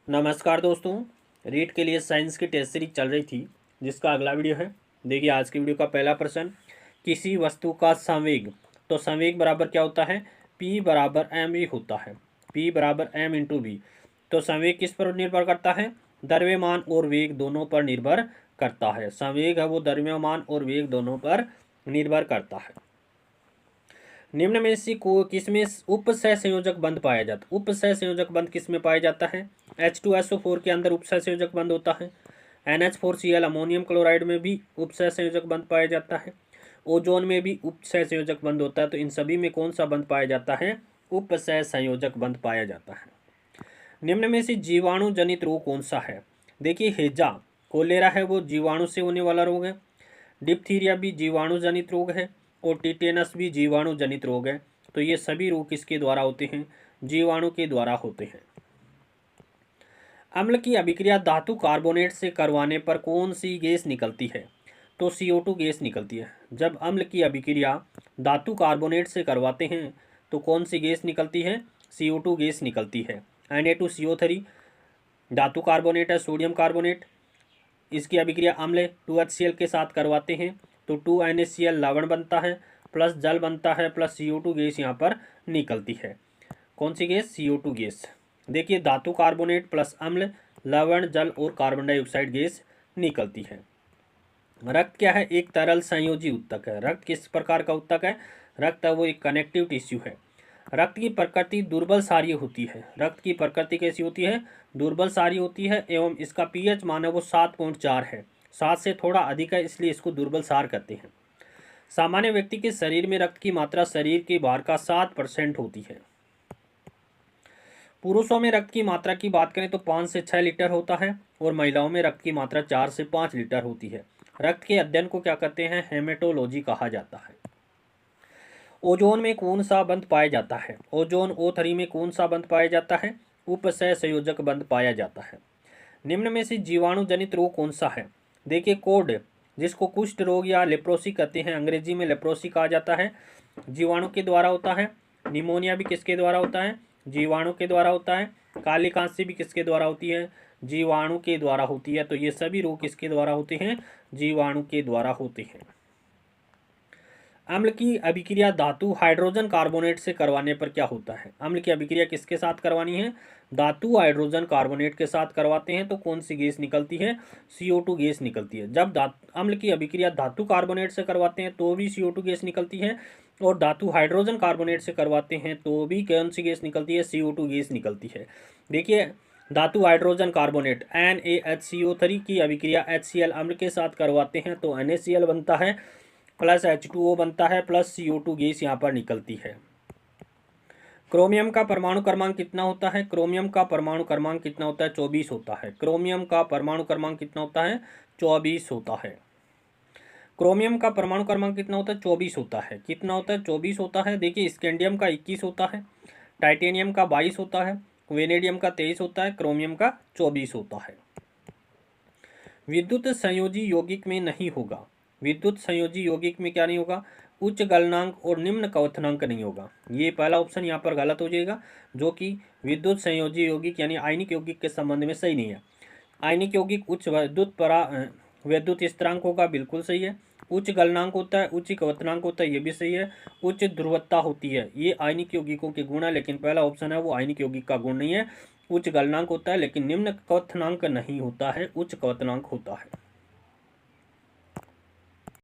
नमस्कार दोस्तों। रीट के लिए साइंस की टेस्ट सीरीज चल रही थी, जिसका अगला वीडियो है। देखिए आज की वीडियो का पहला प्रश्न, किसी वस्तु का संवेग। तो संवेग बराबर क्या होता है? P बराबर mv होता है। P बराबर m इंटू वी। तो संवेग किस पर निर्भर करता है? द्रव्यमान और वेग दोनों पर निर्भर करता है। संवेग है वो द्रव्यमान और वेग दोनों पर निर्भर करता है। निम्न में से को किसमें उपसह संयोजक बंध पाया जाता है? उपसह संयोजक बंध किसमें पाया जाता है? H2SO4 के अंदर उपसह संयोजक बंध होता है। NH4Cl अमोनियम क्लोराइड में भी उपसह संयोजक बंध पाया जाता है। ओजोन में भी उपसह संयोजक बंध होता है। तो इन सभी में कौन सा बंध पाया जाता है? उपसह संयोजक बंध पाया जाता है। निम्न में से जीवाणु जनित रोग कौन सा है? देखिए हेजा, कोलेरा है वो जीवाणु से होने वाला रोग है। डिप्थीरिया भी जीवाणु जनित रोग है और टिटेनस भी जीवाणु जनित रोग है। तो ये सभी रोग किसके द्वारा होते हैं? जीवाणु के द्वारा होते हैं। अम्ल की अभिक्रिया धातु कार्बोनेट से करवाने पर कौन सी गैस निकलती है? तो CO2 गैस निकलती है। जब अम्ल की अभिक्रिया धातु कार्बोनेट से करवाते हैं तो कौन सी गैस निकलती है? CO2 गैस निकलती है। Na2CO3 धातु कार्बोनेट है, सोडियम कार्बोनेट। इसकी अभिक्रिया अम्ल 2HCl के साथ करवाते हैं तो 2NaCl लवण बनता है, प्लस जल बनता है, प्लस CO2 गैस यहाँ पर निकलती है। कौन सी गैस? CO2 gas. देखिए धातु कार्बोनेट प्लस अम्ल, लवण, जल और कार्बन डाइऑक्साइड गैस निकलती है। रक्त क्या है? एक तरल संयोजी उत्तक है। रक्त किस प्रकार का उत्तक है? रक्त वो एक कनेक्टिव टिश्यू है। रक्त की प्रकृति दुर्बल सारीय होती है। रक्त की प्रकृति कैसी होती है? दुर्बल सारीय होती है एवं इसका पीएच मान है वो 7.4 है। 7 से थोड़ा अधिक है, इसलिए इसको दुर्बल सार कहते हैं। सामान्य व्यक्ति के शरीर में रक्त की मात्रा शरीर के भार का 7% होती है। पुरुषों में रक्त की मात्रा की बात करें तो 5 से 6 लीटर होता है और महिलाओं में रक्त की मात्रा 4 से 5 लीटर होती है। रक्त के अध्ययन को क्या कहते हैं? हेमेटोलॉजी कहा जाता है। ओजोन में कौन सा बंध पाया जाता है? ओजोन O3 में कौन सा बंध पाया जाता है? उपसह संयोजक बंध पाया जाता है। निम्न में से जीवाणु जनित रोग कौन सा है? देखिए कोड, जिसको कुष्ठ रोग या लेप्रोसी कहते हैं, अंग्रेजी में लेप्रोसी कहा जाता है, जीवाणु के द्वारा होता है। निमोनिया भी किसके द्वारा होता है? जीवाणु के द्वारा होता है। काली खांसी भी किसके द्वारा होती है? जीवाणु के द्वारा होती है। तो ये सभी रोग किसके द्वारा होते हैं? जीवाणु के द्वारा होते हैं। अम्ल की अभिक्रिया धातु हाइड्रोजन कार्बोनेट से करवाने पर क्या होता है? अम्ल की अभिक्रिया किसके साथ करवानी है? धातु हाइड्रोजन कार्बोनेट के साथ करवाते हैं तो कौन सी गैस निकलती है? CO2 गैस निकलती है। जब अम्ल की अभिक्रिया धातु कार्बोनेट से करवाते हैं तो भी CO2 गैस निकलती है और धातु हाइड्रोजन कार्बोनेट से करवाते हैं तो भी कौन सी गैस निकलती है? CO2 गैस निकलती है। देखिए धातु हाइड्रोजन कार्बोनेट NaHCO3 की अभिक्रिया HCl अम्ल के साथ करवाते हैं तो NaCl बनता है, प्लस H2O बनता है, प्लस CO2 गैस यहाँ पर निकलती है। क्रोमियम का परमाणु क्रमांक कितना होता है? क्रोमियम का परमाणु क्रमांक कितना होता है? 24 होता है। क्रोमियम का परमाणु क्रमांक कितना होता है? 24 होता है। क्रोमियम का परमाणु क्रमांक कितना होता है? 24 होता है। कितना होता है? 24 होता है। देखिए स्कैंडियम का 21 होता है, टाइटेनियम का 22 होता है, वेनेडियम का 23 होता है, क्रोमियम का 24 होता है। विद्युत संयोजी यौगिक में नहीं होगा। विद्युत संयोजी यौगिक में क्या नहीं होगा? उच्च गलनांक और निम्न क्वथनांक नहीं होगा। ये पहला ऑप्शन यहाँ पर गलत हो जाएगा, जो कि विद्युत संयोजी यौगिक यानी आयनिक यौगिक के संबंध में सही नहीं है। आयनिक यौगिक उच्च विद्युत स्थिरांक होगा, बिल्कुल सही है। उच्च गलनांक होता है, उच्च क्वथनांक होता है, ये भी सही है। उच्च ध्रुवता होती है, ये आयनिक यौगिकों के गुण है, लेकिन पहला ऑप्शन है वो आयनिक यौगिक का गुण नहीं है। उच्च गलनांक होता है लेकिन निम्न क्वथनांक नहीं होता है, उच्च क्वथनांक होता है।